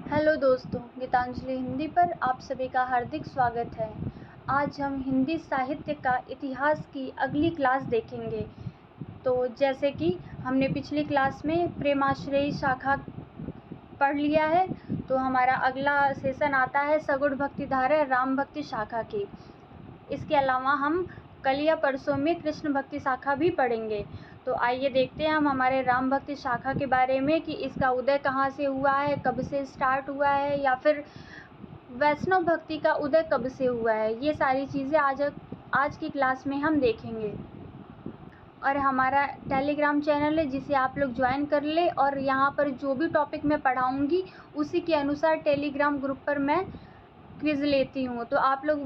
Hello दोस्तों, गीतांजलि हिंदी पर आप सभी का हार्दिक स्वागत है। आज हम हिंदी साहित्य का इतिहास की अगली क्लास देखेंगे। तो जैसे कि हमने पिछली क्लास में प्रेमाश्रयी शाखा पढ़ लिया है, तो हमारा अगला सेशन आता है सगुण भक्तिधारा राम भक्ति शाखा की। इसके अलावा हम कल या परसों में कृष्ण भक्ति शाखा भी पढ़ेंगे। तो आइए देखते हैं हम हमारे राम भक्ति शाखा के बारे में कि इसका उदय कहाँ से हुआ है, कब से स्टार्ट हुआ है, या फिर वैष्णव भक्ति का उदय कब से हुआ है। ये सारी चीज़ें आज की क्लास में हम देखेंगे। और हमारा टेलीग्राम चैनल है जिसे आप लोग ज्वाइन कर ले, और यहाँ पर जो भी टॉपिक मैं पढ़ाऊँगी उसी के अनुसार टेलीग्राम ग्रुप पर मैं क्विज़ लेती हूँ। तो आप लोग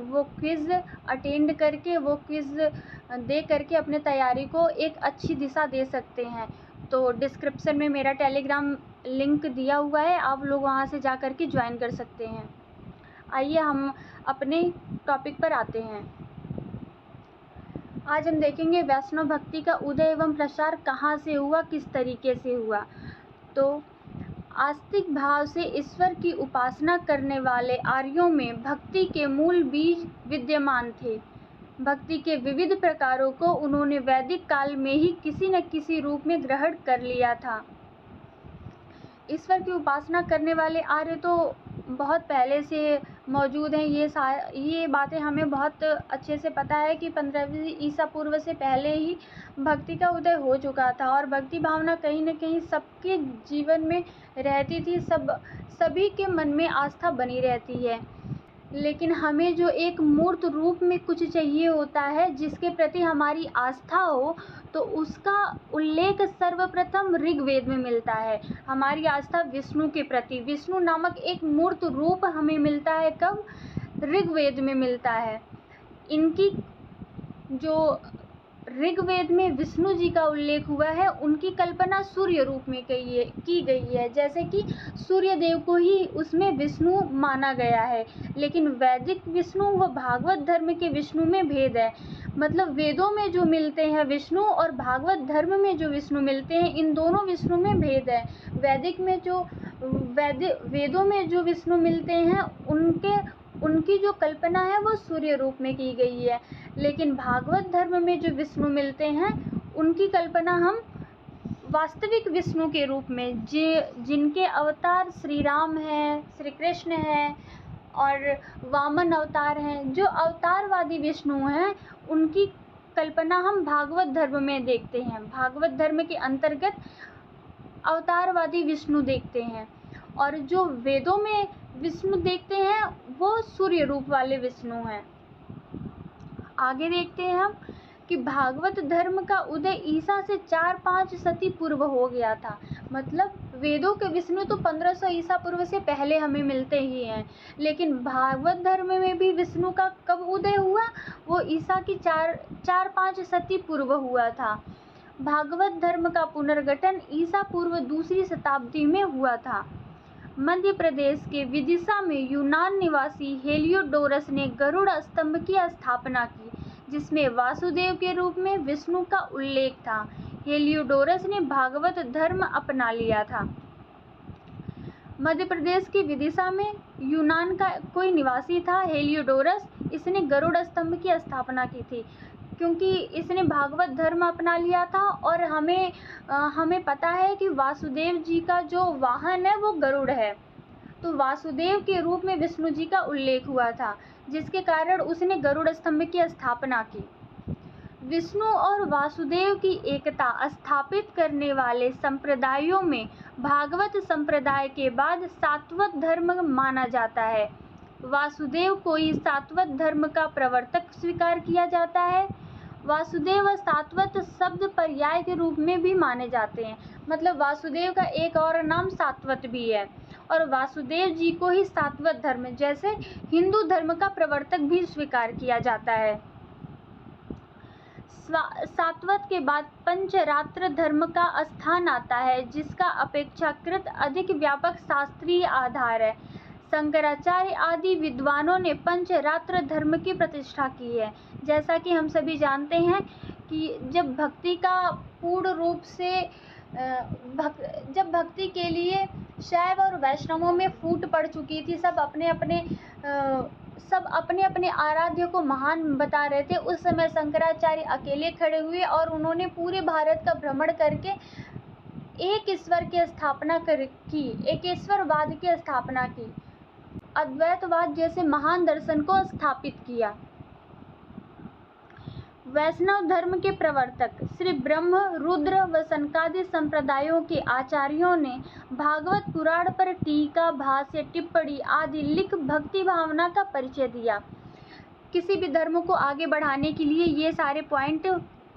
वो क्विज़ अटेंड करके, वो क्विज़ दे करके अपने तैयारी को एक अच्छी दिशा दे सकते हैं। तो डिस्क्रिप्शन में मेरा टेलीग्राम लिंक दिया हुआ है, आप लोग वहाँ से जा कर के ज्वाइन कर सकते हैं। आइए हम अपने टॉपिक पर आते हैं। आज हम देखेंगे वैष्णव भक्ति का उदय एवं प्रसार कहाँ से हुआ, किस तरीके से हुआ। तो आस्तिक भाव से ईश्वर की उपासना करने वाले आर्यों में भक्ति के मूल बीज विद्यमान थे। भक्ति के विविध प्रकारों को उन्होंने वैदिक काल में ही किसी न किसी रूप में ग्रहण कर लिया था। ईश्वर की उपासना करने वाले आर्य तो बहुत पहले से मौजूद हैं। ये बातें हमें बहुत अच्छे से पता है कि 15वीं ईसा पूर्व से पहले ही भक्ति का उदय हो चुका था, और भक्ति भावना कहीं न कहीं सबके जीवन में रहती थी, सभी के मन में आस्था बनी रहती है। लेकिन हमें जो एक मूर्त रूप में कुछ चाहिए होता है जिसके प्रति हमारी आस्था हो, तो उसका उल्लेख सर्वप्रथम ऋग्वेद में मिलता है। हमारी आस्था विष्णु के प्रति, विष्णु नामक एक मूर्त रूप हमें मिलता है कब? ऋग्वेद में मिलता है। इनकी जो ऋग्वेद में विष्णु जी का उल्लेख हुआ है, उनकी कल्पना सूर्य रूप में की गई है, जैसे कि सूर्य देव को ही उसमें विष्णु माना गया है। लेकिन वैदिक विष्णु व भागवत धर्म के विष्णु में भेद है। मतलब वेदों में जो मिलते हैं विष्णु और भागवत धर्म में जो विष्णु मिलते हैं, इन दोनों विष्णु में भेद है। वेदों में जो विष्णु मिलते हैं, उनकी जो कल्पना है वो सूर्य रूप में की गई है। लेकिन भागवत धर्म में जो विष्णु मिलते हैं, उनकी कल्पना हम वास्तविक विष्णु के रूप में, जिनके अवतार श्री राम हैं, श्री कृष्ण हैं और वामन अवतार हैं, जो अवतारवादी विष्णु हैं, उनकी कल्पना हम भागवत धर्म में देखते हैं। भागवत धर्म के अंतर्गत अवतारवादी विष्णु देखते हैं, और जो वेदों में विष्णु देखते हैं वो सूर्य रूप वाले विष्णु हैं। आगे देखते हैं हम कि भागवत धर्म का उदय ईसा से 4-5 शती पूर्व हो गया था। मतलब वेदों के विष्णु तो 1500 ईसा पूर्व से पहले हमें मिलते ही हैं, लेकिन भागवत धर्म में भी विष्णु का कब उदय हुआ? वो ईसा की 4-5 शती पूर्व हुआ था। भागवत धर्म का पुनर्गठन ईसा पूर्व 2री शताब्दी में हुआ था। मध्य प्रदेश के विदिशा में यूनान निवासी हेलियोडोरस ने गरुड़ स्तंभ की स्थापना की, जिसमें वासुदेव के रूप में विष्णु का उल्लेख था। हेलियोडोरस ने भागवत धर्म अपना लिया था। मध्य प्रदेश की विदिशा में यूनान का कोई निवासी था, हेलियोडोरस। इसने गरुड़ स्तंभ की स्थापना की थी, क्योंकि इसने भागवत धर्म अपना लिया था। और हमें पता है कि वासुदेव जी का जो वाहन है वो गरुड़ है, तो वासुदेव के रूप में विष्णु जी का उल्लेख हुआ था, जिसके कारण उसने गरुड़ स्तंभ की स्थापना की। विष्णु और वासुदेव की एकता स्थापित करने वाले संप्रदायों में भागवत संप्रदाय के बाद सात्वत धर्म माना जाता है। वासुदेव को ही सात्वत धर्म का प्रवर्तक स्वीकार किया जाता है। वासुदेव व सात्वत शब्द पर्याय के रूप में भी माने जाते हैं। मतलब वासुदेव का एक और नाम सात्वत भी है, और वासुदेव जी को ही सात्वत धर्म, जैसे हिंदू धर्म का प्रवर्तक भी स्वीकार किया जाता है। सात्वत के बाद पंचरात्र धर्म का स्थान आता है, जिसका अपेक्षाकृत अधिक व्यापक शास्त्रीय आधार है। शंकराचार्य आदि विद्वानों ने पंचरात्र धर्म की प्रतिष्ठा की है। जैसा कि हम सभी जानते हैं कि जब भक्ति का पूर्ण रूप से जब भक्ति के लिए शैव और वैष्णवों में फूट पड़ चुकी थी, सब अपने अपने आराध्य को महान बता रहे थे, उस समय शंकराचार्य अकेले खड़े हुए और उन्होंने पूरे भारत का भ्रमण करके एक ईश्वर की स्थापना की, एक ईश्वरवाद की स्थापना की, अद्वैतवाद जैसे महान दर्शन को स्थापित किया। वैष्णव धर्म के प्रवर्तक श्री ब्रह्म, रुद्र व सनकादि संप्रदायों के आचार्यों ने भागवत पुराण पर टीका, भाष्य, टिप्पणी आदि लिख भक्ति भावना का परिचय दिया। किसी भी धर्म को आगे बढ़ाने के लिए ये सारे पॉइंट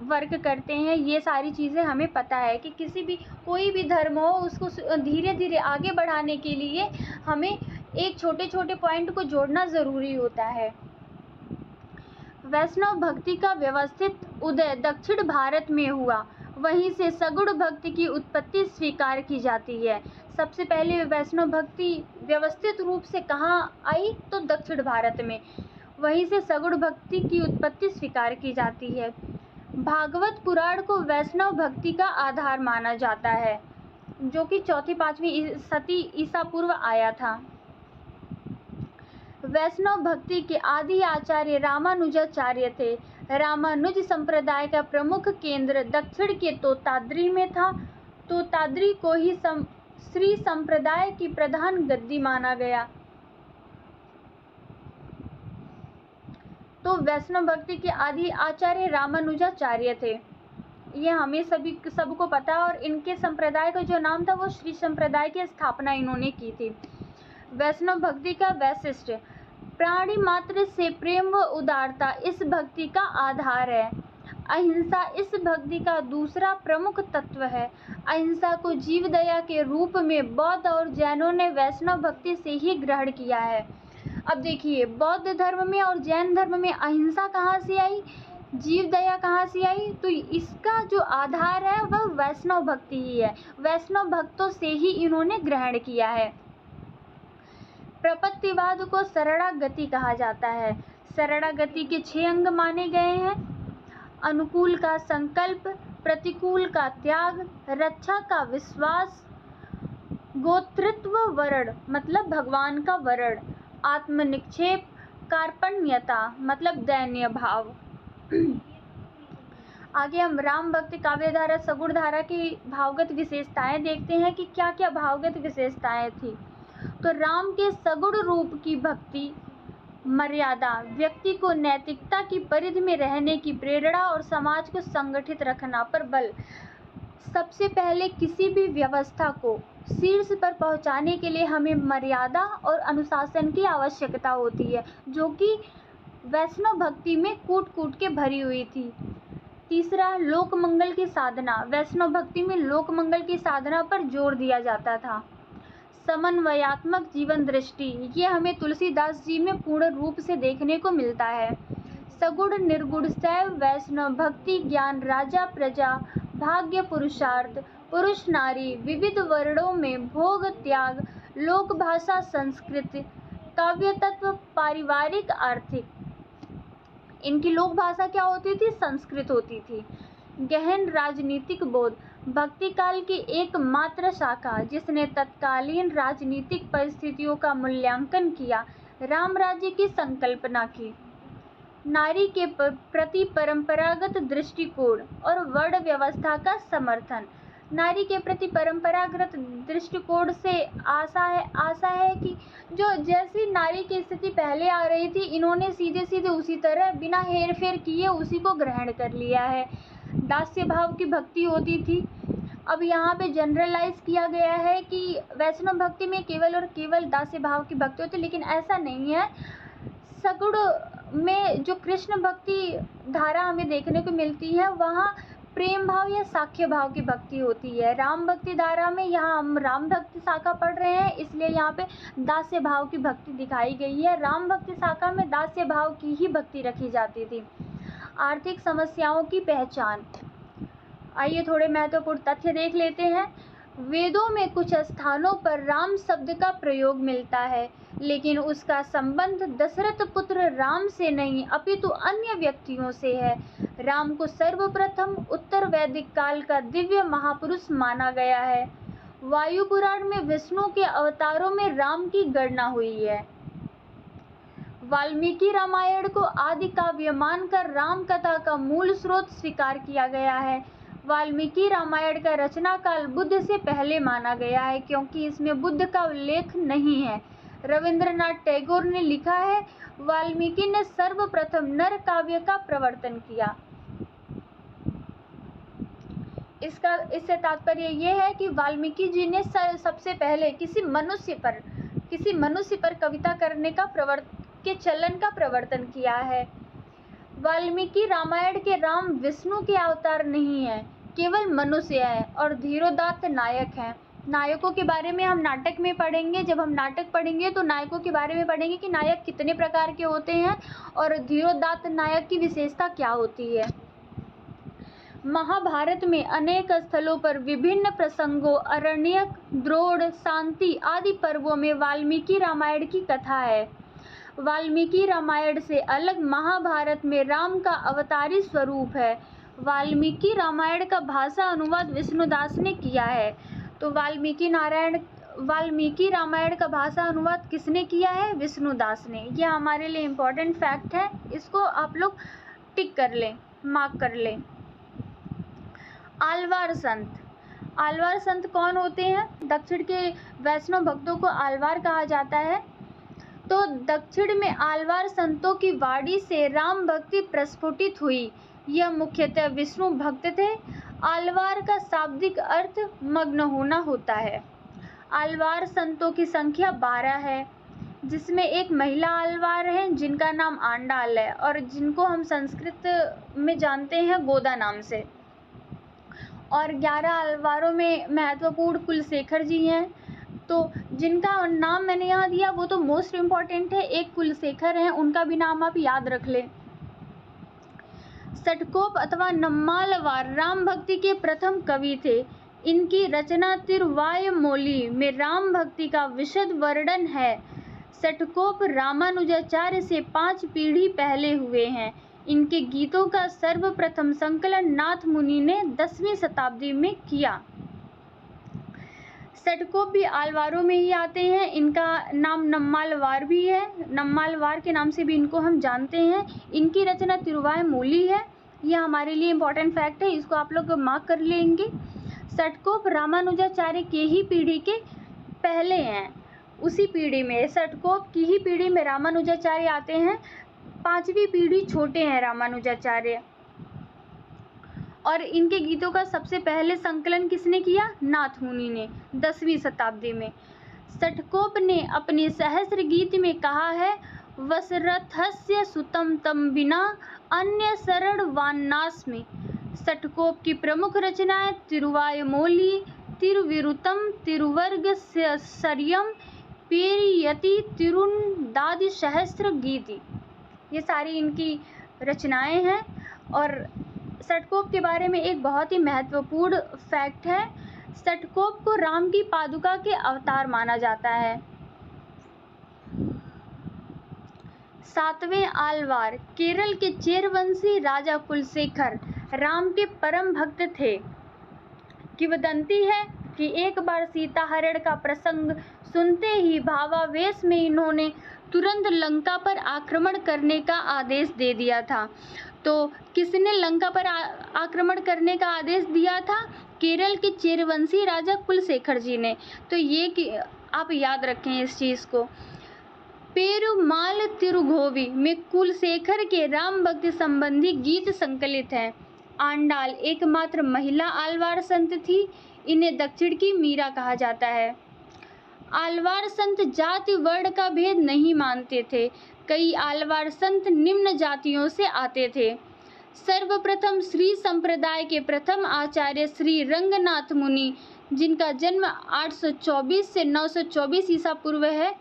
वर्क करते हैं। ये सारी चीज़ें हमें पता है कि कोई भी धर्म हो, उसको धीरे धीरे आगे बढ़ाने के लिए हमें एक छोटे छोटे पॉइंट को जोड़ना ज़रूरी होता है। वैष्णव भक्ति का व्यवस्थित उदय दक्षिण भारत में हुआ, वहीं से सगुण भक्ति की उत्पत्ति स्वीकार की जाती है। सबसे पहले वैष्णव भक्ति व्यवस्थित रूप से कहाँ आई? तो दक्षिण भारत में, वहीं से सगुण भक्ति की उत्पत्ति स्वीकार की जाती है। भागवत पुराण को वैष्णव भक्ति का आधार माना जाता है, जो कि 4वीं-5वीं सदी ईसा पूर्व आया था। वैष्णव भक्ति के आदि आचार्य रामानुजाचार्य थे। रामानुज संप्रदाय का प्रमुख केंद्र दक्षिण के तोताद्री में था। तोताद्री को ही श्री संप्रदाय की प्रधान गद्दी माना गया। तो वैष्णव भक्ति के आदि आचार्य रामानुजाचार्य थे, ये हमें सबको पता है। और इनके संप्रदाय का जो नाम था वो श्री संप्रदाय की स्थापना इन्होंने की थी। वैष्णव भक्ति का वैशिष्ट, प्राणी मात्र से प्रेम व उदारता इस भक्ति का आधार है। अहिंसा इस भक्ति का दूसरा प्रमुख तत्व है। अहिंसा को जीव दया के रूप में बौद्ध और जैनों ने वैष्णव भक्ति से ही ग्रहण किया है। अब देखिए, बौद्ध धर्म में और जैन धर्म में अहिंसा कहाँ से आई, जीव दया कहाँ से आई? तो इसका जो आधार है वह वैष्णव भक्ति ही है। वैष्णव भक्तों से ही इन्होंने ग्रहण किया है। प्रपत्तिवाद को शरणागति कहा जाता है। शरणागति के 6 अंग माने गए हैं: अनुकूल का संकल्प, प्रतिकूल का त्याग, रक्षा का विश्वास, गोत्रत्व वर्ण मतलब भगवान का वर्ण, आत्मनिक्षेप, कार्पण्यता मतलब दैन्य भाव। आगे हम राम भक्ति काव्यधारा सगुण धारा की भावगत विशेषताएं देखते हैं कि क्या क्या भावगत विशेषताएं थी। तो राम के सगुण रूप की भक्ति मर्यादा, व्यक्ति को नैतिकता की परिधि में रहने की प्रेरणा और समाज को संगठित रखना पर बल। सबसे पहले किसी भी व्यवस्था को शीर्ष पर पहुंचाने के लिए हमें मर्यादा और अनुशासन की आवश्यकता होती है, जो कि वैष्णव भक्ति में कूट कूट के भरी हुई थी। तीसरा, लोक मंगल की साधना। वैष्णव भक्ति में लोक मंगल की साधना पर जोर दिया जाता था। समन्वयात्मक जीवन दृष्टि, ये हमें तुलसीदास जी में पूर्ण रूप से देखने को मिलता है। सगुण निर्गुण शैव वैष्णव भक्ति ज्ञान, राजा प्रजा, भाग्य पुरुषार्थ, पुरुष नारी, विविध वर्णों में भोग त्याग, लोक भाषा संस्कृति, काव्य तत्व, पारिवारिक आर्थिक। इनकी लोक भाषा क्या होती थी? संस्कृत होती थी। गहन राजनीतिक बोध, भक्ति काल की एकमात्र शाखा जिसने तत्कालीन राजनीतिक परिस्थितियों का मूल्यांकन किया, राम राज्य की संकल्पना की। नारी के प्रति परंपरागत दृष्टिकोण और वर्ण व्यवस्था का समर्थन। नारी के प्रति परंपरागत दृष्टिकोण से आशा है कि जो जैसी नारी की स्थिति पहले आ रही थी, इन्होंने सीधे सीधे उसी तरह बिना हेर फेर किए उसी को ग्रहण कर लिया है। दास्य भाव की भक्ति होती थी। अब यहाँ पे जनरलाइज किया गया है कि वैष्णव भक्ति में केवल और केवल दास्य भाव की भक्ति होती है, लेकिन ऐसा नहीं है। सगुण में जो कृष्ण भक्ति धारा हमें देखने को मिलती है, वहाँ प्रेम भाव या साख्य भाव की भक्ति होती है। राम भक्ति धारा में, यहाँ हम राम भक्ति शाखा पढ़ रहे हैं, इसलिए यहाँ पे दास्य भाव की भक्ति दिखाई गई है। राम भक्ति शाखा में दास्य भाव की ही भक्ति रखी जाती थी। आर्थिक समस्याओं की पहचान। आइए थोड़े महत्वपूर्ण तथ्य देख लेते हैं। वेदों में कुछ स्थानों पर राम शब्द का प्रयोग मिलता है, लेकिन उसका संबंध दशरथ पुत्र राम से नहीं अपितु अन्य व्यक्तियों से है। राम को सर्वप्रथम उत्तर वैदिक काल का दिव्य महापुरुष माना गया है। वायु पुराण में विष्णु के अवतारों में राम की गणना हुई है। वाल्मीकि रामायण को आदि काव्य मानकर राम कथा का मूल स्रोत स्वीकार किया गया है। वाल्मीकि रामायण का रचना काल बुद्ध से पहले माना गया है, क्योंकि इसमें बुद्ध का उल्लेख नहीं है। रविंद्रनाथ टैगोर ने लिखा है, वाल्मीकि ने सर्वप्रथम नर काव्य का प्रवर्तन किया। इससे तात्पर्य यह है कि वाल्मीकि जी ने सबसे पहले किसी मनुष्य पर कविता करने के चलन का प्रवर्तन किया है। वाल्मीकि रामायण के राम विष्णु के अवतार नहीं है, केवल मनुष्य है और धीरोदात्त नायक हैं। नायकों के बारे में हम नाटक में पढ़ेंगे। जब हम नाटक पढ़ेंगे तो नायकों के बारे में पढ़ेंगे कि नायक कितने प्रकार के होते हैं और धीरोदात्त नायक की विशेषता क्या होती है। महाभारत में अनेक स्थलों पर विभिन्न प्रसंगों, अरण्यक, द्रोण, शांति आदि पर्वों में वाल्मीकि रामायण की कथा है। वाल्मीकि रामायण से अलग महाभारत में राम का अवतारी स्वरूप है। वाल्मीकि रामायण का भाषा अनुवाद विष्णुदास ने किया है। तो वाल्मीकि रामायण का भाषा अनुवाद किसने किया है? विष्णुदास ने। यह हमारे लिए इम्पोर्टेंट फैक्ट है, इसको आप लोग टिक कर लें, मार्क कर लें। आलवार संत कौन होते हैं? दक्षिण के वैष्णव भक्तों को आलवार कहा जाता है। तो दक्षिण में आलवार संतों की वाणी से राम भक्ति प्रस्फुटित हुई। यह मुख्यतः विष्णु भक्त थे। आलवार का शाब्दिक अर्थ मग्न होना होता है। आलवार संतों की संख्या 12 है, जिसमें एक महिला आलवार है जिनका नाम आंडाल है और जिनको हम संस्कृत में जानते हैं गोदा नाम से। और 11 आलवारों में महत्वपूर्ण कुलशेखर जी हैं। तो जिनका नाम मैंने यहाँ दिया वो तो मोस्ट इम्पॉर्टेंट है। एक कुलशेखर हैं, उनका भी नाम आप याद रख लें। षटकोप अथवा नम्मालवार राम भक्ति के प्रथम कवि थे। इनकी रचना तिरुवायुमोली में राम भक्ति का विशद वर्णन है। षटकोप रामानुजाचार्य से 5 पीढ़ी पहले हुए हैं। इनके गीतों का सर्वप्रथम संकलन नाथ मुनि ने 10वीं शताब्दी में किया। षटकोप भी आलवारों में ही आते हैं। इनका नाम नम्मालवार भी है, नम्मालवार के नाम से भी इनको हम जानते हैं। इनकी रचना तिरुवायुमोली है। यह हमारे लिए इम्पोर्टेंट फैक्ट है, इसको आप लोग मार्क कर लेंगे। षटकोप रामानुजाचार्य के ही पीढ़ी के पहले हैं। उसी पीढ़ी में, षटकोप की ही पीढ़ी में रामानुजाचार्य आते हैं। 5वीं पीढ़ी छोटे हैं रामानुजाचार्य। और इनके गीतों का सबसे पहले संकलन किसने किया? नाथ मुनि ने 10वीं शताब्दी में। षटकोप ने अपने सहस्र गीत में कहा है, वसरथस्य सुतम तम बिना अन्य शरण वान्नास्मि। षटकोप की प्रमुख रचनाएं तिरुवायुमोली, तिरुविरुत्तम, तिरुवर्गशर्यम, पेरियति, तिरुनदादि सहस्र गीति, ये सारी इनकी रचनाएं हैं। और षटकोप के बारे में एक बहुत ही महत्वपूर्ण फैक्ट है, षटकोप को राम की पादुका के अवतार माना जाता है। 7वें आलवार केरल के चेरवंशी राजा कुलशेखर राम के परम भक्त थे। किंवदंती है कि एक बार सीता हरण का प्रसंग सुनते ही भावावेश में इन्होंने तुरंत लंका पर आक्रमण करने का आदेश दे दिया था। तो किसने लंका पर आक्रमण करने का आदेश दिया था? केरल के चेरवंशी राजा कुलशेखर जी ने। तो ये कि आप याद रखें इस चीज़ को। पेरुमाल तिरुगोवी में कुलशेखर के राम भक्ति संबंधी गीत संकलित हैं। आंडाल एकमात्र महिला आलवार संत थी। इन्हें दक्षिण की मीरा कहा जाता है। आलवार संत जाति वर्ण का भेद नहीं मानते थे। कई आलवार संत निम्न जातियों से आते थे। सर्वप्रथम श्री संप्रदाय के प्रथम आचार्य श्री रंगनाथ मुनि, जिनका जन्म 824 से 924 ईसा पूर्व है,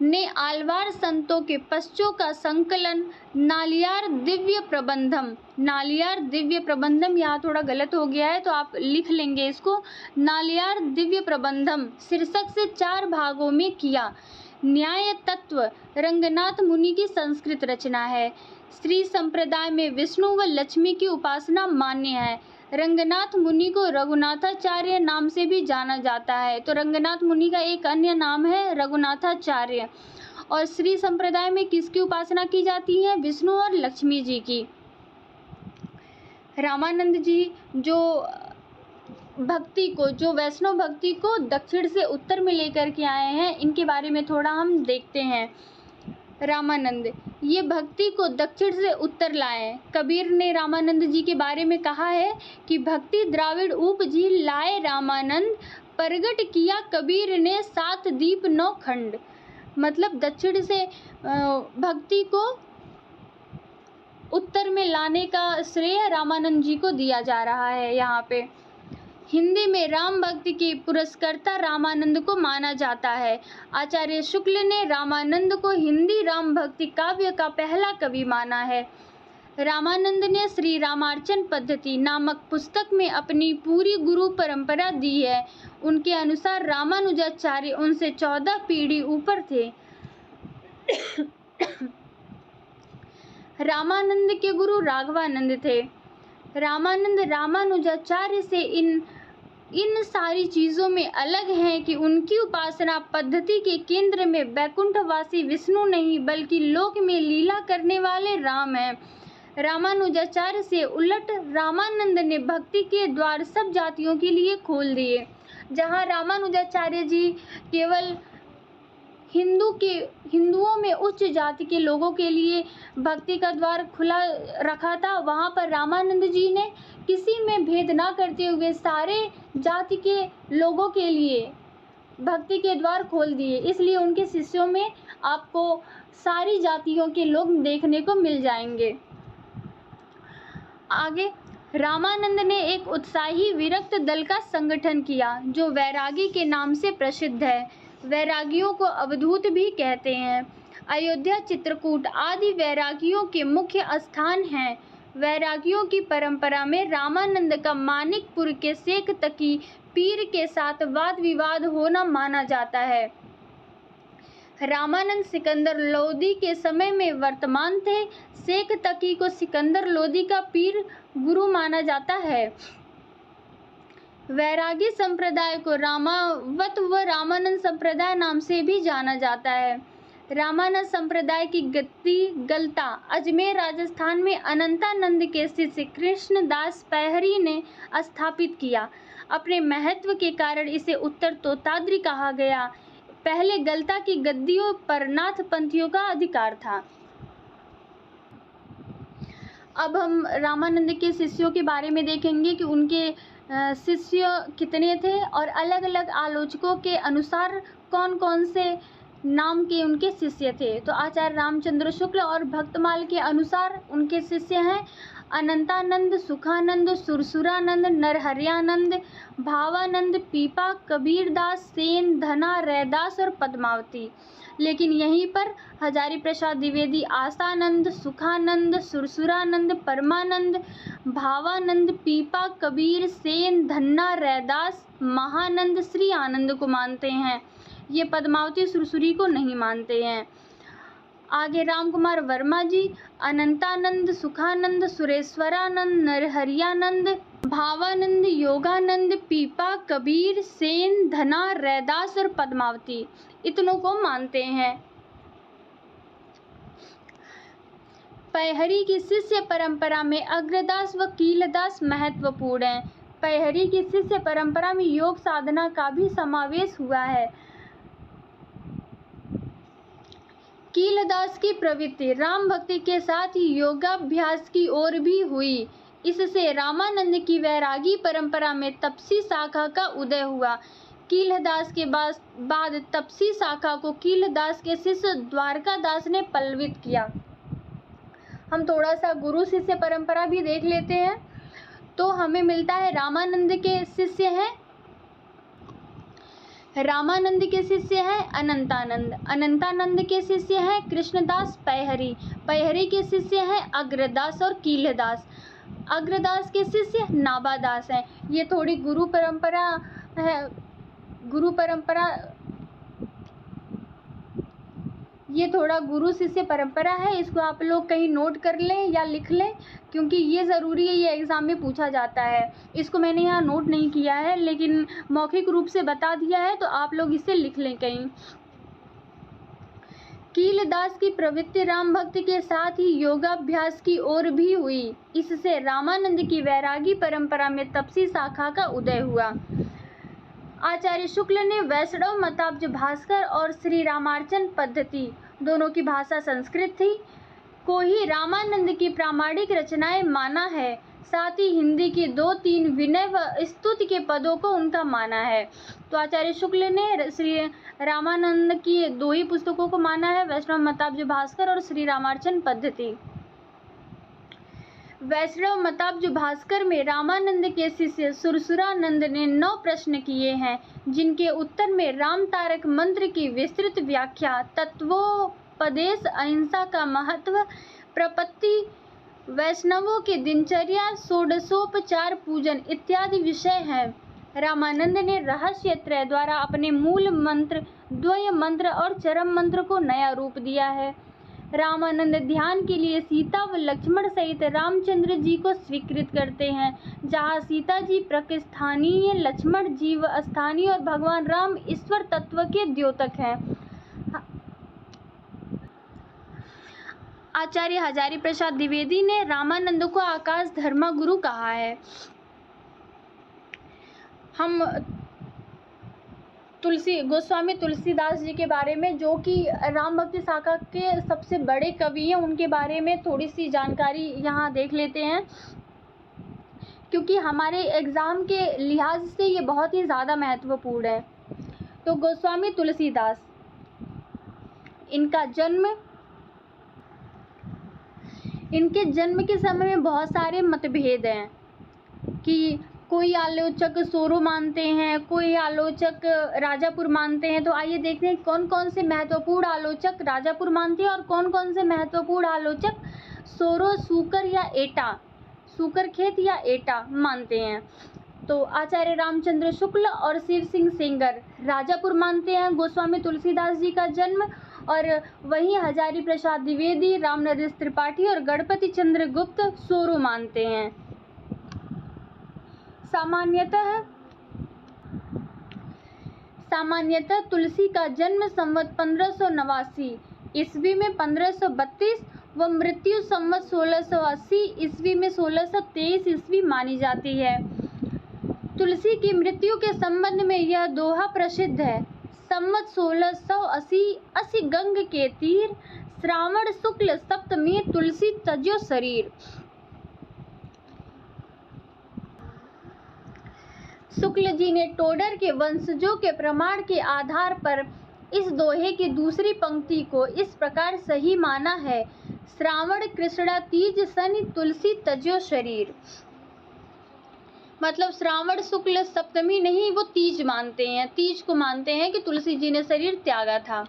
ने आलवार संतों के पश्चों का संकलन नालियार दिव्य प्रबंधम, नालियार दिव्य प्रबंधम यहाँ थोड़ा गलत हो गया है तो आप लिख लेंगे इसको, नालियार दिव्य प्रबंधम शीर्षक से 4 भागों में किया। न्याय तत्व रंगनाथ मुनि की संस्कृत रचना है। श्री संप्रदाय में विष्णु व लक्ष्मी की उपासना मान्य है। रंगनाथ मुनि को रघुनाथाचार्य नाम से भी जाना जाता है। तो रंगनाथ मुनि का एक अन्य नाम है रघुनाथाचार्य। और श्री संप्रदाय में किसकी उपासना की जाती है? विष्णु और लक्ष्मी जी की। रामानंद जी जो भक्ति को, जो वैष्णव भक्ति को दक्षिण से उत्तर में लेकर के आए हैं, इनके बारे में थोड़ा हम देखते हैं। रामानंद ये भक्ति को दक्षिण से उत्तर लाए। कबीर ने रामानंद जी के बारे में कहा है कि भक्ति द्राविड़ उपजी लाए रामानंद, प्रगट किया कबीर ने 7 दीप 9 खंड। मतलब दक्षिण से भक्ति को उत्तर में लाने का श्रेय रामानंद जी को दिया जा रहा है यहाँ पे। हिंदी में राम भक्ति के पुरस्कर्ता रामानंद को माना जाता है। आचार्य शुक्ल ने रामानंद को हिंदी राम भक्ति काव्य का पहला कवि माना है। रामानंद ने श्री रामार्चन पद्धति नामक पुस्तक में अपनी पूरी गुरु परंपरा दी है। उनके अनुसार रामानुजाचार्य उनसे 14 पीढ़ी ऊपर थे। रामानंद के गुरु राघवानंद थे। रामानंद रामानुजाचार्य से इन सारी चीज़ों में अलग हैं कि उनकी उपासना पद्धति के केंद्र में बैकुंठवासी विष्णु नहीं बल्कि लोक में लीला करने वाले राम हैं। रामानुजाचार्य से उलट रामानंद ने भक्ति के द्वार सब जातियों के लिए खोल दिए। जहाँ रामानुजाचार्य जी केवल हिंदुओं में उच्च जाति के लोगों के लिए भक्ति का द्वार खुला रखा था, वहाँ पर रामानंद जी ने किसी में भेद ना करते हुए सारे जाति के लोगों के लिए भक्ति के द्वार खोल दिए। इसलिए उनके शिष्यों में आपको सारी जातियों के लोग देखने को मिल जाएंगे। आगे रामानंद ने एक उत्साही विरक्त दल का संगठन किया जो वैरागी के नाम से प्रसिद्ध है। वैरागियों को अवधूत भी कहते हैं। अयोध्या, चित्रकूट आदि वैरागियों के मुख्य स्थान हैं। वैरागियों की परंपरा में रामानंद का मानिकपुर के शेख तकी पीर के साथ वाद विवाद होना माना जाता है। रामानंद सिकंदर लोदी के समय में वर्तमान थे। शेख तकी को सिकंदर लोदी का पीर गुरु माना जाता है। वैरागी संप्रदाय को रामावत व रामानंद संप्रदाय नाम से भी जाना जाता है। रामानंद संप्रदाय की गलता अजमेर राजस्थान में अनंतानंद के शिष्य कृष्णदास पैहरी ने स्थापित किया। अपने महत्व के कारण इसे उत्तर तोताद्री कहा गया। पहले गलता की गद्दियों पर नाथ पंथियों का अधिकार था। अब हम रामानंद के शिष्यों के बारे में देखेंगे कि उनके शिष्य कितने थे और अलग अलग आलोचकों के अनुसार कौन कौन से नाम के उनके शिष्य थे। तो आचार्य रामचंद्र शुक्ल और भक्तमाल के अनुसार उनके शिष्य हैं अनंतानंद, सुखानंद, सुरसुरानंद, नरहरियानंद, भावानंद, पीपा, कबीरदास, सेन, धना, रैदास और पद्मावती। लेकिन यहीं पर हजारी प्रसाद द्विवेदी आसानंद, सुखानंद, सुरसुरानंद, परमानंद, भावानंद, पीपा, कबीर, सेन, धन्ना, रैदास, महानंद, श्री आनंद को मानते हैं। ये पद्मावती सुरसुरी को नहीं मानते हैं। आगे राम कुमार वर्मा जी अनंतानंद, सुखानंद, सुरेश्वरानंद, नरहरियानंद, भावानंद, योगानंद, पीपा, कबीर, सेन, धना, रैदास और पद्मावती इतनों को मानते हैं। पैहरी की शिष्य परंपरा में अग्रदास व कीलदास महत्वपूर्ण हैं। पैहरी की शिष्य परंपरा में योग साधना का भी समावेश हुआ है। कीलदास की प्रवृत्ति राम भक्ति के साथ ही योगाभ्यास की ओर भी हुई। इससे रामानंद की वैरागी परंपरा में तपसी शाखा का उदय हुआ। कीलदास के बाद तपसी शाखा को कीलदास के शिष्य द्वारकादास ने पल्लवित किया। हम थोड़ा सा गुरु शिष्य परंपरा भी देख लेते हैं। तो हमें मिलता है रामानंद के शिष्य हैं रामानंद के शिष्य हैं अनंतानंद, अनंतानंद के शिष्य हैं कृष्णदास पैहरी, पैहरी के शिष्य हैं अग्रदास और कीलदास, अग्रदास के शिष्य नाबादास हैं। ये थोड़ी गुरु परंपरा है, गुरु परंपरा, ये थोड़ा गुरु शिष्य परंपरा है। इसको आप लोग कहीं नोट कर लें या लिख लें, क्योंकि ये ज़रूरी है, ये एग्ज़ाम में पूछा जाता है। इसको मैंने यहाँ नोट नहीं किया है, लेकिन मौखिक रूप से बता दिया है, तो आप लोग इसे लिख लें कहीं। कीलदास की प्रवृत्ति राम भक्ति के साथ ही योगाभ्यास की ओर भी हुई। इससे रामानंद की वैरागी परंपरा में तपसी शाखा का उदय हुआ। आचार्य शुक्ल ने वैष्णव मताब्ज भास्कर और श्री रामार्चन पद्धति, दोनों की भाषा संस्कृत थी, को ही रामानंद की प्रामाणिक रचनाएं माना है। साथ ही हिंदी की 2-3 विनय व स्तुति के पदों को उनका माना है। तो आचार्य शुक्ल ने श्री रामानंद की 2 ही पुस्तकों को माना है, वैष्णव मताब्ज भास्कर और श्री रामार्चन पद्धति। वैष्णव मताब्ज भास्कर में रामानंद के शिष्य सुरसुरानंद ने 9 प्रश्न किए हैं, जिनके उत्तर में राम तारक मंत्र की विस्तृत व्याख्या, तत्वोपदेश, अहिंसा का महत्व, प्रपत्ति, वैष्णवों की दिनचर्या, षोडशोपचार पूजन इत्यादि विषय हैं। रामानंद ने रहस्य त्रय द्वारा अपने मूल मंत्र, द्वय मंत्र और चरम मंत्र को नया रूप दिया है। रामानंद ध्यान के लिए सीता व लक्ष्मण सहित रामचंद्र जी को स्वीकृत करते हैं, जहाँ सीता जी प्रकृस्थानीय, लक्ष्मण जीव स्थानीय और भगवान राम ईश्वर तत्व के द्योतक हैं। आचार्य हजारी प्रसाद द्विवेदी ने रामानंद को आकाश धर्मा गुरु कहा है। हम गोस्वामी तुलसीदास जी के बारे में, जो कि राम भक्ति शाखा के सबसे बड़े कवि हैं, उनके बारे में थोड़ी सी जानकारी यहाँ देख लेते हैं, क्योंकि हमारे एग्ज़ाम के लिहाज से ये बहुत ही ज़्यादा महत्वपूर्ण है। तो गोस्वामी तुलसीदास, इनके जन्म के समय में बहुत सारे मतभेद हैं कि कोई आलोचक सोरो मानते हैं, कोई आलोचक राजापुर मानते हैं। तो आइए देखते हैं कौन कौन से महत्वपूर्ण आलोचक राजापुर मानते हैं और कौन कौन से महत्वपूर्ण आलोचक सोरो, सूकर या एटा, सूकर खेत या एटा मानते हैं। तो आचार्य रामचंद्र शुक्ल और शिव सिंह सेंगर राजापुर मानते हैं गोस्वामी तुलसीदास जी का जन्म, और वहीं हजारी प्रसाद द्विवेदी, रामनरेश त्रिपाठी और गणपति चंद्र गुप्त सोरो मानते हैं। सामान्यतः तुलसी का जन्म संवत 1589 ईस्वी में 1532 व मृत्यु संवत 1680 ईस्वी में 1623 ईस्वी मानी जाती है। तुलसी की मृत्यु के संबंध में यह दोहा प्रसिद्ध है। संवत 1680 गंग के तीर, श्रावण शुक्ल सप्तमी तुलसी तज्यो शरीर। शुक्ल जी ने टोडर के वंशजों के प्रमाण के आधार पर इस दोहे की दूसरी पंक्ति को इस प्रकार सही माना है, श्रावण कृष्णा तीज शनि तुलसी तज्यो शरीर। मतलब श्रावण शुक्ल सप्तमी नहीं, वो तीज मानते हैं, तीज को मानते हैं कि तुलसी जी ने शरीर त्यागा था।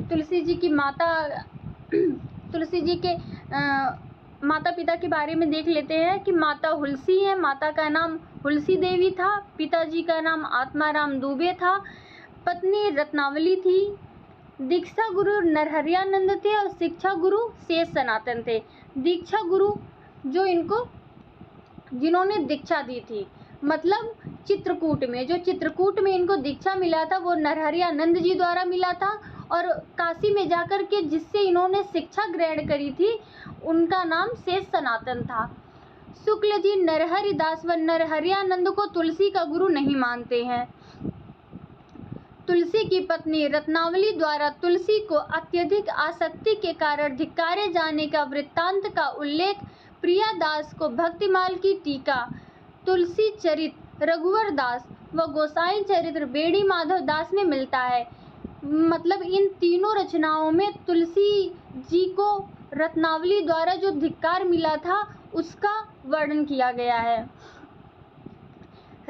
तुलसी जी की माता, तुलसी जी के माता पिता के बारे में देख लेते हैं कि माता हुलसी है, माता का नाम हुलसी देवी था, पिताजी का नाम आत्माराम दुबे था, पत्नी रत्नावली थी, दीक्षा गुरु नरहरियानंद थे और शिक्षा गुरु शेष सनातन थे। दीक्षा गुरु जिन्होंने दीक्षा दी थी, मतलब चित्रकूट में इनको दीक्षा मिला था, वो नरहरियानंद जी द्वारा मिला था, और काशी में जाकर के जिससे इन्होंने शिक्षा ग्रहण करी थी उनका नाम शेष सनातन था। शुक्ल जी नरहरिदास व नरहरियानंद को तुलसी का गुरु नहीं मानते हैं। तुलसी की पत्नी रत्नावली द्वारा तुलसी को अत्यधिक आसक्ति के कारण धिक्कारे जाने का वृत्तांत का उल्लेख प्रियादास को भक्तिमाल की टीका, तुलसी चरित रघुवर दास व गोसाई चरित्र बेड़ी माधव दास में मिलता है। मतलब इन तीनों रचनाओं में तुलसी जी को रत्नावली द्वारा जो धिक्कार मिला था उसका वर्णन किया गया है।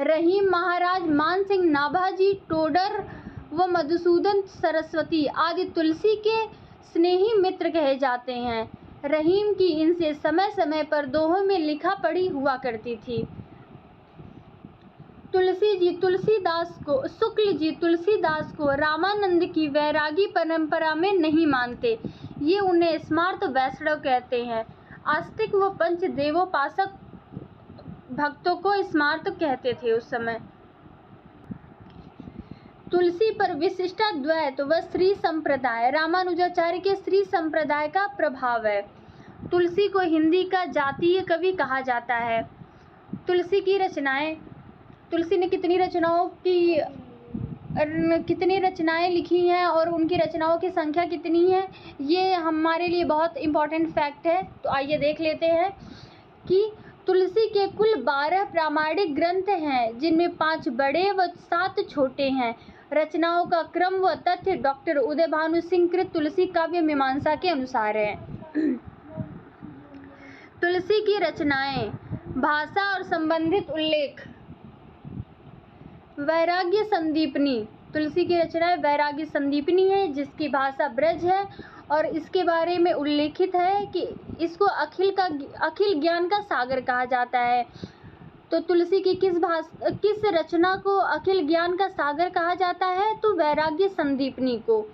रहीम महाराज मान सिंह नाभाजी टोडर व मधुसूदन सरस्वती आदि तुलसी के स्नेही मित्र कहे जाते हैं। रहीम की इनसे समय समय पर दोहों में लिखा पढ़ी हुआ करती थी। शुक्ल जी तुलसीदास को रामानंद की वैरागी परंपरा में नहीं मानते। ये उन्हें स्मार्त वैष्णव कहते हैं। आस्तिक व पंचदेवोपासक भक्तों को स्मार्त कहते थे उस समय। तुलसी पर विशिष्टाद्वैत व श्री संप्रदाय रामानुजाचार्य के श्री संप्रदाय का प्रभाव है। तुलसी को हिंदी का जातीय कवि कहा जाता है। तुलसी ने कितनी रचनाएं लिखी हैं और उनकी रचनाओं की संख्या कितनी है, ये हमारे लिए बहुत इम्पोर्टेंट फैक्ट है। तो आइए देख लेते हैं कि तुलसी के कुल 12 प्रामाणिक ग्रंथ हैं, जिनमें 5 बड़े व 7 छोटे हैं। रचनाओं का क्रम व तथ्य डॉक्टर उदय भानु सिंह कृत तुलसी काव्य मीमांसा के अनुसार है। तुलसी की रचनाएं, भाषा और संबंधित उल्लेख। वैराग्य संदीपनी, तुलसी की रचनाएं वैराग्य संदीपनी है, जिसकी भाषा ब्रज है और इसके बारे में उल्लेखित है कि इसको अखिल ज्ञान का सागर कहा जाता है। तो तुलसी की किस रचना को अखिल ज्ञान का सागर कहा जाता है? तो वैराग्य संदीपनी को।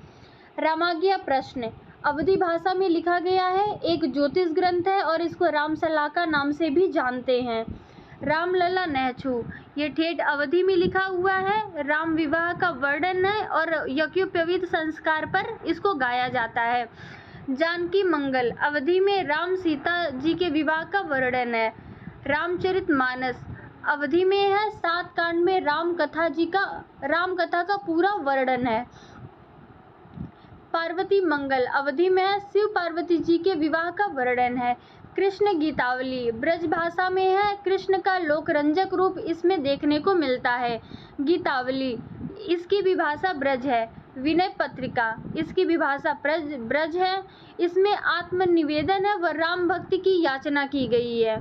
रामाज्ञा प्रश्न अवधी भाषा में लिखा गया है, एक ज्योतिष ग्रंथ है और इसको रामसलाका नाम से भी जानते हैं। रामलला नहछू, ये ठेठ अवधि में लिखा हुआ है। राम विवाह का वर्णन है और यज्ञोपवीत संस्कार पर इसको गाया जाता है। जानकी मंगल, अवधि में राम सीता जी के विवाह का वर्णन है। रामचरितमानस, अवधि में है। 7 कांड में राम कथा का पूरा वर्णन है। पार्वती मंगल, अवधि में है। शिव पार्वती जी के विवाह का वर्णन है। कृष्ण गीतावली, ब्रज भाषा में है। कृष्ण का लोकरंजक रूप इसमें देखने को मिलता है। गीतावली, इसकी भी भाषा ब्रज है। विनय पत्रिका, इसकी भी भाषा ब्रज है। इसमें आत्मनिवेदन है व राम भक्ति की याचना की गई है।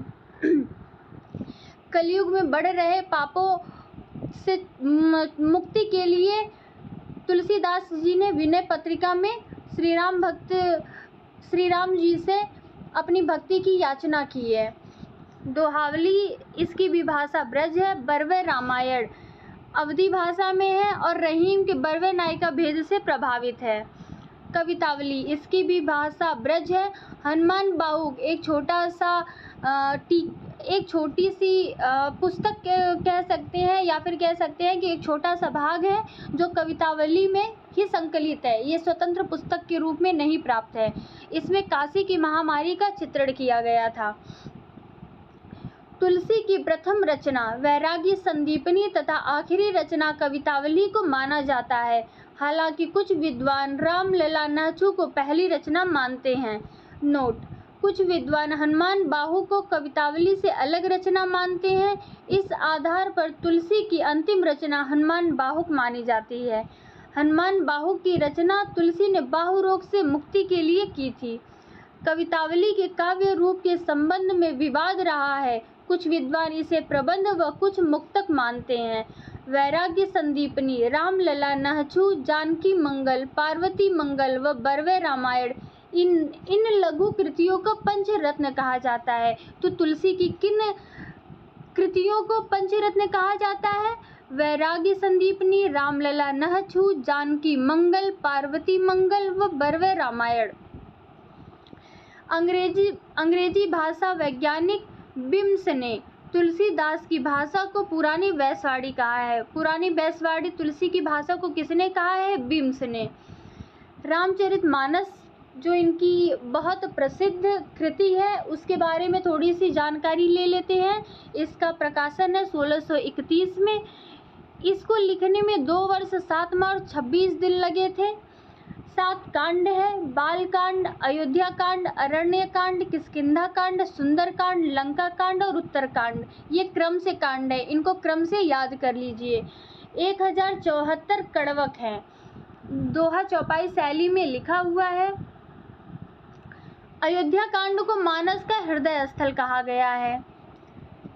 कलयुग में बढ़ रहे पापों से मुक्ति के लिए तुलसीदास जी ने विनय पत्रिका में श्री राम जी से अपनी भक्ति की याचना की है। दोहावली, इसकी भी भाषा ब्रज है। बरवे रामायण अवधी भाषा में है और रहीम के बरवे नायिका भेद से प्रभावित है। कवितावली, इसकी भी भाषा ब्रज है। हनुमान बाहुक, एक छोटी सी पुस्तक कह सकते हैं या फिर कह सकते हैं कि एक छोटा सा भाग है जो कवितावली में ही संकलित है। ये स्वतंत्र पुस्तक के रूप में नहीं प्राप्त है। इसमें काशी की महामारी का चित्रण किया गया था। तुलसी की प्रथम रचना वैराग्य संदीपनी तथा आखिरी रचना कवितावली को माना जाता है। हालांकि कुछ विद्वान रामलला नहछू को पहली रचना मानते हैं। नोट, कुछ विद्वान हनुमान बाहु को कवितावली से अलग रचना मानते हैं। इस आधार पर तुलसी की अंतिम रचना हनुमान बाहुक मानी जाती है। हनुमान बाहुक की रचना तुलसी ने बाहु रोग से मुक्ति के लिए की थी। कवितावली के काव्य रूप के संबंध में विवाद रहा है। कुछ विद्वान इसे प्रबंध व कुछ मुक्तक मानते हैं। वैराग्य संदीपनी, रामलला नहछू, जानकी मंगल, पार्वती मंगल व बरवे रामायण, इन लघु कृतियों को पंचरत्न कहा जाता है। तो तुलसी की किन कृतियों को पंचरत्न कहा जाता है? वैराग्य संदीपनी, रामलला नहछू, जानकी मंगल, पार्वती मंगल व बरवे रामायण। अंग्रेजी भाषा वैज्ञानिक बिम्स ने तुलसीदास की भाषा को पुरानी बैसवाड़ी कहा है। पुरानी बैसवाड़ी तुलसी की भाषा को किसने कहा है? बिम्स ने। रामचरितमानस जो इनकी बहुत प्रसिद्ध कृति है, उसके बारे में थोड़ी सी जानकारी ले लेते हैं। इसका प्रकाशन है 1631 में। इसको लिखने में 2 वर्ष 7 माह और 26 दिन लगे थे। 7 कांड है: बाल कांड, अयोध्या कांड, अरण्य कांड, किष्किंधा कांड, सुंदर कांड, लंका कांड और उत्तर कांड। ये क्रम से कांड है, इनको क्रम से याद कर लीजिए। 1074 कड़वक हैं। दोहा चौपाई शैली में लिखा हुआ है। अयोध्या कांड को मानस का हृदय स्थल कहा गया है।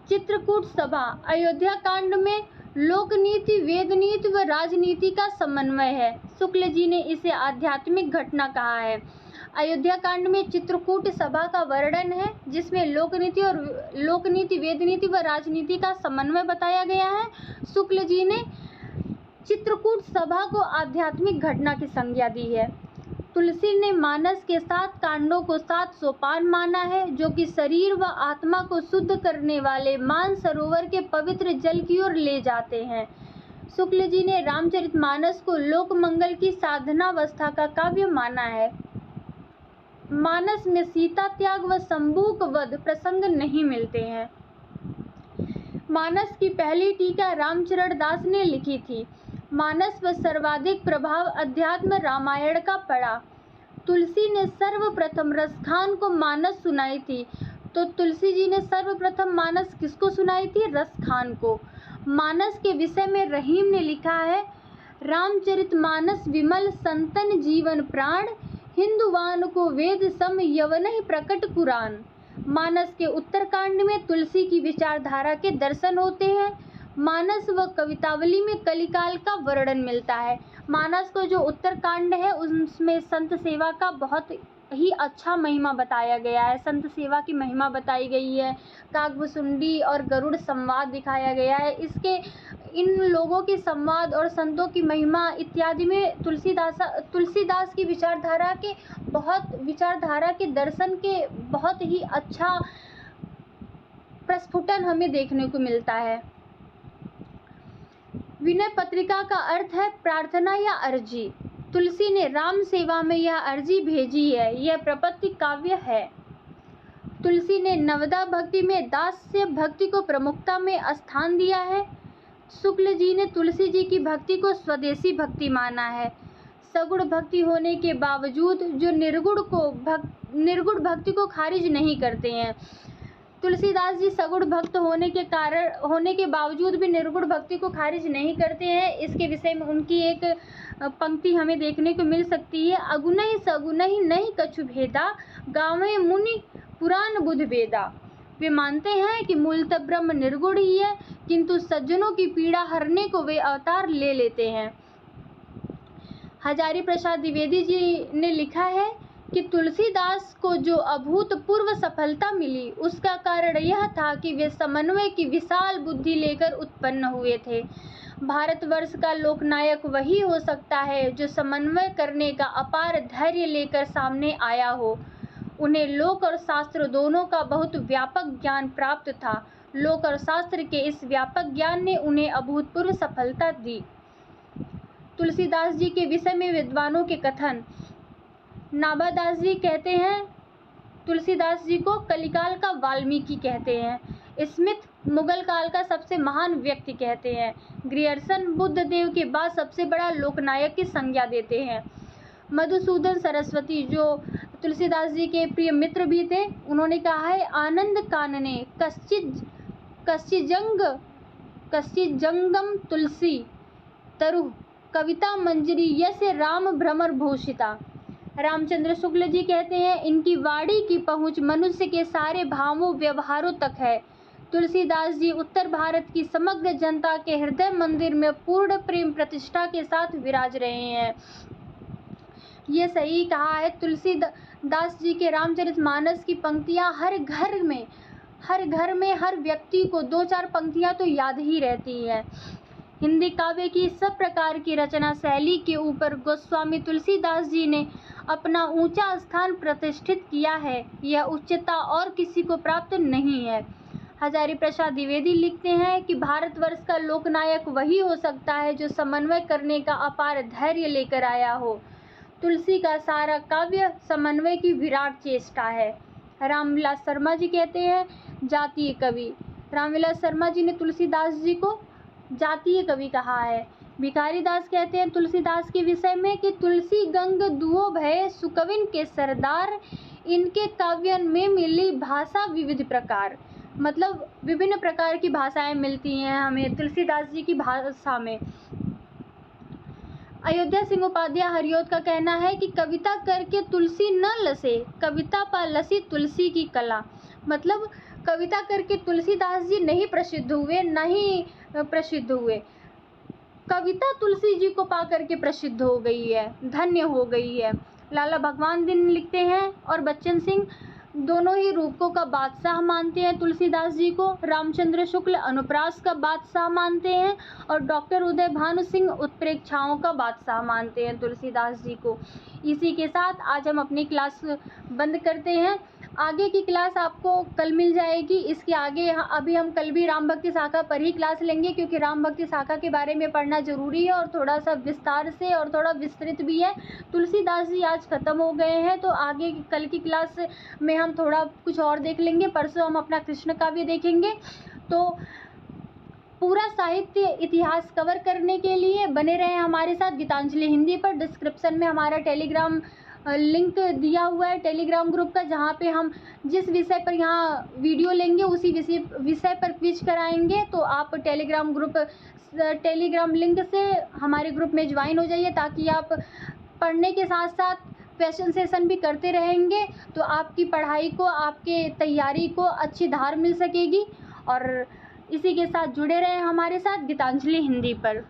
चित्रकूट सभा, अयोध्या कांड में लोकनीति, वेदनीति व राजनीति का समन्वय है। शुक्ल जी ने इसे आध्यात्मिक घटना कहा है। अयोध्या कांड में चित्रकूट सभा का वर्णन है, जिसमें लोकनीति, वेदनीति व राजनीति का समन्वय बताया गया है। शुक्ल जी ने चित्रकूट सभा को आध्यात्मिक घटना की संज्ञा दी है। तुलसी ने मानस के 7 कांडों को 7 सोपान माना है, जो कि शरीर व आत्मा को शुद्ध करने वाले मानसरोवर के पवित्र जल की ओर ले जाते हैं। शुक्ल जी ने रामचरितमानस को लोक मंगल की साधनावस्था का काव्य माना है। मानस में सीता त्याग व शंबूक वध प्रसंग नहीं मिलते हैं। मानस की पहली टीका रामचरण दास ने लिखी थी। मानस पर सर्वाधिक प्रभाव अध्यात्म रामायण का पड़ा। तुलसी ने सर्वप्रथम रसखान को मानस सुनाई थी। तो तुलसी जी ने सर्वप्रथम मानस किसको सुनाई थी? रसखान को। मानस के विषय में रहीम ने लिखा है, रामचरितमानस विमल संतन जीवन प्राण, हिंदुवान को वेद सम यवन ही प्रकट कुरान। मानस के उत्तरकांड में तुलसी की विचारधारा के दर्शन होते हैं। मानस व कवितावली में कलिकाल का वर्णन मिलता है। मानस को जो उत्तरकांड है उसमें संत सेवा का बहुत ही अच्छा महिमा बताया गया है। संत सेवा की महिमा बताई गई है। काकभुसुंडी और गरुड़ संवाद दिखाया गया है। इन लोगों के संवाद और संतों की महिमा इत्यादि में तुलसीदास की विचारधारा के दर्शन के बहुत ही अच्छा प्रस्फुटन हमें देखने को मिलता है। विनय पत्रिका का अर्थ है प्रार्थना या अर्जी। तुलसी ने राम सेवा में यह अर्जी भेजी है। यह प्रपत्ति काव्य है। तुलसी ने नवदा भक्ति में दास्य भक्ति को प्रमुखता में स्थान दिया है। शुक्ल जी ने तुलसी जी की भक्ति को स्वदेशी भक्ति माना है। सगुण भक्ति होने के बावजूद जो निर्गुण भक्ति को खारिज नहीं करते हैं। तुलसीदास जी सगुण भक्त होने के बावजूद भी निर्गुण भक्ति को खारिज नहीं करते हैं। इसके विषय में उनकी एक पंक्ति हमें देखने को मिल सकती है, अगुनहि सगुनहि नहीं कछु भेदा, गावें मुनि पुराण बुध वेदा। वे मानते हैं कि मूलतः ब्रह्म निर्गुण ही है, किंतु सज्जनों की पीड़ा हरने को वे अवतार ले लेते हैं। हजारी प्रसाद द्विवेदी जी ने लिखा है कि तुलसीदास को जो अभूतपूर्व सफलता मिली, उसका कारण यह था कि वे समन्वय की विशाल बुद्धि लेकर उत्पन्न हुए थे। भारतवर्ष का लोकनायक वही हो सकता है जो समन्वय करने का अपार धैर्य लेकर सामने आया हो। उन्हें लोक और शास्त्र दोनों का बहुत व्यापक ज्ञान प्राप्त था। लोक और शास्त्र के इस व्यापक ज्ञान ने उन्हें अभूतपूर्व सफलता दी। तुलसीदास जी के विषय में विद्वानों के कथन। नाभादास जी कहते हैं तुलसीदास जी को कलिकाल का वाल्मीकि कहते हैं। स्मिथ मुगल काल का सबसे महान व्यक्ति कहते हैं। ग्रियर्सन बुद्ध देव के बाद सबसे बड़ा लोकनायक की संज्ञा देते हैं। मधुसूदन सरस्वती जो तुलसीदास जी के प्रिय मित्र भी थे, उन्होंने कहा है, आनंद कानने कश्चिज्जंगम तुलसी तरुः कविता मंजरी यसे राम भ्रमर भूषिता। रामचंद्र शुक्ल जी कहते हैं, इनकी वाणी की पहुंच मनुष्य के सारे भावों व्यवहारों तक है। तुलसीदास जी उत्तर भारत की समग्र जनता के हृदय मंदिर में पूर्ण प्रेम प्रतिष्ठा के साथ विराज रहे हैं। ये सही कहा है। तुलसीदास जी के रामचरितमानस की पंक्तियां हर घर में हर व्यक्ति को 2-4 पंक्तियां तो याद ही रहती है। हिंदी काव्य की सब प्रकार की रचना शैली के ऊपर गोस्वामी तुलसीदास जी ने अपना ऊंचा स्थान प्रतिष्ठित किया है। यह उच्चता और किसी को प्राप्त नहीं है। हजारी प्रसाद द्विवेदी लिखते हैं कि भारतवर्ष का लोकनायक वही हो सकता है जो समन्वय करने का अपार धैर्य लेकर आया हो। तुलसी का सारा काव्य समन्वय की विराट चेष्टा है। रामविलास शर्मा जी कहते हैं, जातीय कवि। रामविलास शर्मा जी ने तुलसीदास जी को जातीय कवि कहा है। भिखारी दास कहते हैं तुलसीदास के विषय में कि तुलसी गंग दुओ भय सुकविन के सरदार, इनके काव्यन में मिली भाषा विविध प्रकार। मतलब विभिन्न प्रकार की भाषाएं मिलती हैं हमें तुलसीदास जी की भाषा में। अयोध्या सिंह उपाध्याय हरिऔध का कहना है कि कविता करके तुलसी न लसे, कविता पा लसी तुलसी की कला। मतलब कविता करके तुलसीदास जी नहीं प्रसिद्ध हुए, न ही प्रसिद्ध हुए। कविता तुलसी जी को पाकर के प्रसिद्ध हो गई है, धन्य हो गई है। लाला भगवान दिन लिखते हैं और बच्चन सिंह दोनों ही रूपों का बादशाह मानते हैं तुलसीदास जी को। रामचंद्र शुक्ल अनुप्रास का बादशाह मानते हैं और डॉक्टर उदय भानु सिंह उत्प्रेक्षाओं का बादशाह मानते हैं तुलसीदास जी को। इसी के साथ आज हम अपनी क्लास बंद करते हैं। आगे की क्लास आपको कल मिल जाएगी। इसके आगे अभी हम कल भी राम भक्ति शाखा पर ही क्लास लेंगे, क्योंकि राम भक्ति शाखा के बारे में पढ़ना ज़रूरी है और थोड़ा सा विस्तार से और थोड़ा विस्तृत भी है। तुलसीदास जी आज ख़त्म हो गए हैं, तो आगे कल की क्लास में हम थोड़ा कुछ और देख लेंगे। परसों हम अपना कृष्ण काव्य देखेंगे। तो पूरा साहित्य इतिहास कवर करने के लिए बने रहें हमारे साथ गीतांजलि हिंदी पर। डिस्क्रिप्शन में हमारा टेलीग्राम लिंक दिया हुआ है टेलीग्राम ग्रुप का, जहाँ पे हम जिस विषय पर यहाँ वीडियो लेंगे उसी विषय पर क्विज कराएंगे। तो आप टेलीग्राम लिंक से हमारे ग्रुप में ज्वाइन हो जाइए, ताकि आप पढ़ने के साथ साथ क्वेश्चन सेशन भी करते रहेंगे, तो आपकी पढ़ाई को, आपके तैयारी को अच्छी धार मिल सकेगी। और इसी के साथ जुड़े रहें हमारे साथ गीतांजलि हिंदी पर।